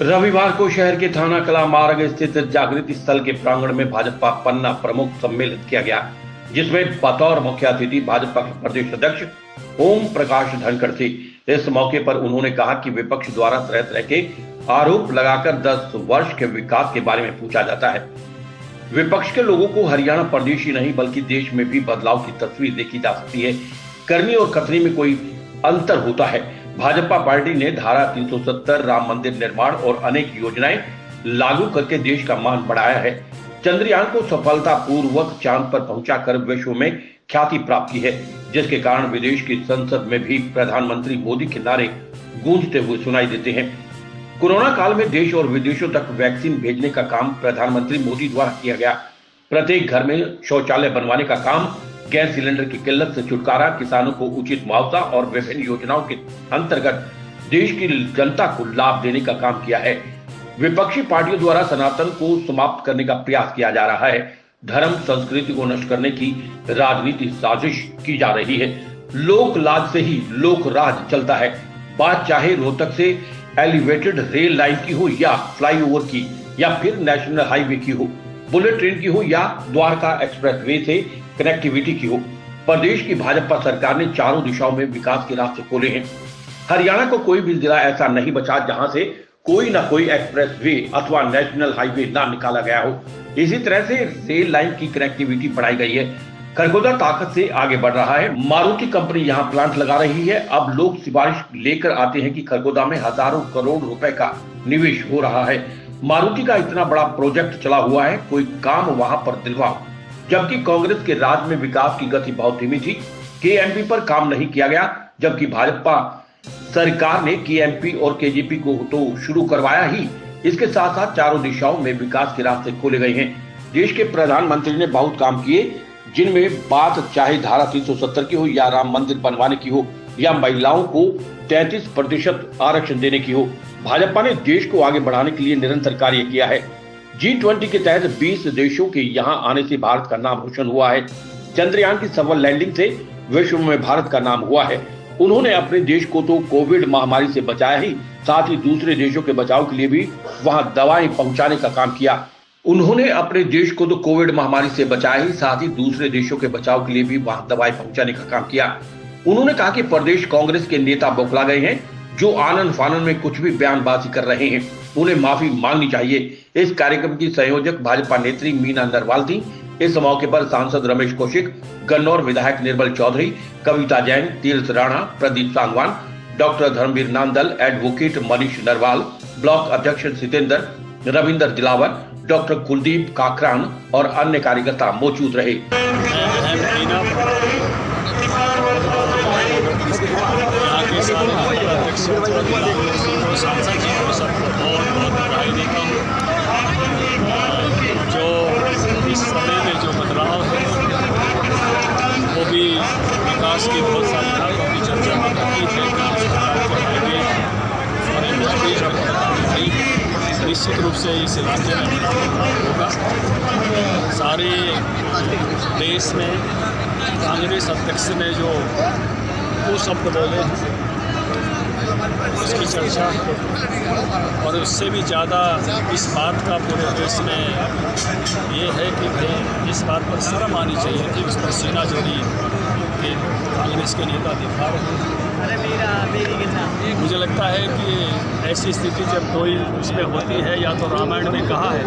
रविवार को शहर के थाना कला मार्ग स्थित जागृति स्थल के प्रांगण में भाजपा पन्ना प्रमुख सम्मेलित किया गया, जिसमें बतौर मुख्य अतिथि भाजपा के प्रदेश अध्यक्ष ओम प्रकाश धनखड़ थे। इस मौके पर उन्होंने कहा कि विपक्ष द्वारा तरह तरह के आरोप लगाकर 10 वर्ष के विकास के बारे में पूछा जाता है। विपक्ष के लोगों को हरियाणा प्रदेश ही नहीं बल्कि देश में भी बदलाव की तस्वीर देखी जा सकती है। करनी और कथनी में कोई अंतर होता है। भाजपा पार्टी ने धारा 370, राम मंदिर निर्माण और अनेक योजनाएं लागू करके देश का मान बढ़ाया है। चंद्रयान को सफलतापूर्वक चांद पर पहुंचाकर विश्व में ख्याति प्राप्त की है, जिसके कारण विदेश की संसद में भी प्रधानमंत्री मोदी के नारे गूंजते हुए सुनाई देते हैं। कोरोना काल में देश और विदेशों तक वैक्सीन भेजने का काम प्रधानमंत्री मोदी द्वारा किया गया। प्रत्येक घर में शौचालय बनवाने का काम, गैस सिलेंडर की किल्लत से छुटकारा, किसानों को उचित मुआवजा और विभिन्न योजनाओं के अंतर्गत देश की जनता को लाभ देने का काम किया है। विपक्षी पार्टियों द्वारा सनातन को समाप्त करने का प्रयास किया जा रहा है। धर्म संस्कृति को नष्ट करने की राजनीति साजिश की जा रही है। लोक लाज से ही लोक राज चलता है। बात चाहे रोहतक से एलिवेटेड रेल लाइन की हो या फ्लाईओवर की या फिर नेशनल हाईवे की हो, बुलेट ट्रेन की हो या द्वारका एक्सप्रेसवे से कनेक्टिविटी की हो, प्रदेश की भाजपा सरकार ने चारों दिशाओं में विकास के रास्ते खोले हैं। हरियाणा को कोई भी जिला ऐसा नहीं बचा जहां से कोई ना कोई एक्सप्रेसवे अथवा नेशनल हाईवे ना निकाला गया हो। इसी तरह से रेल लाइन की कनेक्टिविटी बढ़ाई गई है। खरगोदा ताकत से आगे बढ़ रहा है। मारुति कंपनी यहाँ प्लांट लगा रही है। अब लोग सिफारिश लेकर आते हैं कि खरगोदा में हजारों करोड़ रुपए का निवेश हो रहा है। मारुति का इतना बड़ा प्रोजेक्ट चला हुआ है, कोई काम वहां पर दिलवाओ। जबकि कांग्रेस के राज में विकास की गति बहुत धीमी थी। केएमपी पर काम नहीं किया गया, जबकि भाजपा सरकार ने केएमपी और केजीपी को तो शुरू करवाया ही, इसके साथ साथ चारों दिशाओं में विकास के रास्ते खोले गए हैं। देश के प्रधानमंत्री ने बहुत काम किए, जिनमें बात चाहे धारा 370 की हो या राम मंदिर बनवाने की हो या महिलाओं को 33% आरक्षण देने की हो। भाजपा ने देश को आगे बढ़ाने के लिए निरंतर कार्य किया है। G20 के तहत 20 देशों के यहां आने से भारत का नाम रोशन हुआ है। चंद्रयान की सफल लैंडिंग से विश्व में भारत का नाम हुआ है। उन्होंने अपने देश को तो कोविड महामारी से बचाया ही, साथ ही दूसरे देशों के बचाव के लिए भी वहां दवाएं पहुंचाने का काम किया। उन्होंने अपने देश को तो कोविड महामारी से बचाया ही, साथ ही दूसरे देशों के बचाव के लिए भी वहां दवाएं पहुंचाने का काम किया। उन्होंने कहा कि प्रदेश कांग्रेस के नेता बौखला गए हैं, जो आनन फानन में कुछ भी बयानबाजी कर रहे हैं। उन्हें माफी मांगनी चाहिए। इस कार्यक्रम की संयोजक भाजपा नेत्री मीना नरवाल थी। इस मौके पर सांसद रमेश कौशिक, गन्नौर विधायक निर्मल Chaudhary, Kavita Jain, Tirth Rana, Pradeep Sangwan, doctor Dharmveer Nandal, advocate Manish Narwal, block अध्यक्ष सितेंद्र, रविंदर दिलावर, डॉक्टर कुलदीप काकरान और अन्य कार्यकर्ता मौजूद रहे। जो इस समय में जो बदलाव है वो भी विकास की बहुत सारी बातों की चर्चा की है। निश्चित रूप से इस इलाके में होगा। सारे देश में कांग्रेस अध्यक्ष ने जो वो शब्द बोले उसकी चर्चा और उससे भी ज़्यादा इस बात का पूरे देश में ये है कि भाई इस बात पर शर्म आनी चाहिए कि उस पर सीना जोड़ी के कांग्रेस के नेता दिखा रहे हैं। मुझे लगता है कि ऐसी स्थिति जब कोई उसमें होती है, या तो रामायण में कहा है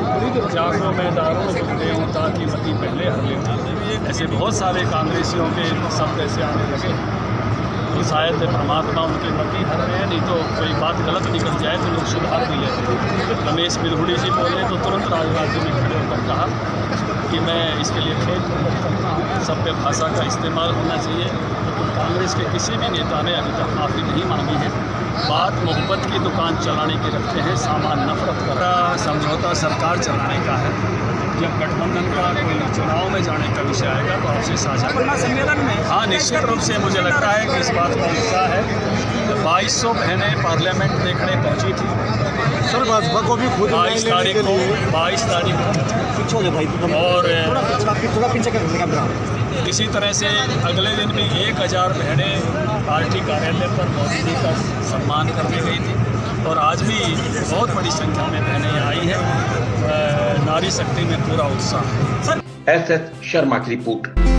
जागरो में दारो देवता की मति पहले हर लेता, ऐसे बहुत सारे कांग्रेसियों के शब्द ऐसे आने लगे तो शायद परमात्मा उनकी मति हर रहे हैं, नहीं तो कोई बात गलत निकल जाए तो लोग सुधार भी लेते हैं। रमेश बिल्हुड़ी जी बोले तो तुरंत राजनीति में खड़े होकर कहा कि मैं इसके लिए खेद करता हूँ, सभ्य भाषा का इस्तेमाल होना चाहिए। तो कांग्रेस के किसी भी नेता ने अभी तक माफ़ी नहीं मांगी है। बात मोहब्बत की दुकान चलाने की रखते हैं, सामान नफरत कर रहा। समझौता सरकार चलाने का है। जब गठबंधन का कोई चुनाव में जाने का विषय आएगा तो आपसे साझा सम्मेलन में हाँ निश्चित रूप से मुझे लगता है कि इस बात का उत्साह है। 2200 बहनें पार्लियामेंट देखने पहुंची थी सर। भाजपा को भी खुद 22 तारीख को और इसी तरह से अगले दिन भी 1000 बहनें पार्टी कार्यालय पर मोदी जी का सम्मान करने गई थी। और आज भी बहुत बड़ी संख्या में बहनें यहाँ आई हैं। नारी शक्ति में पूरा उत्साह है। SS शर्मा की रिपोर्ट।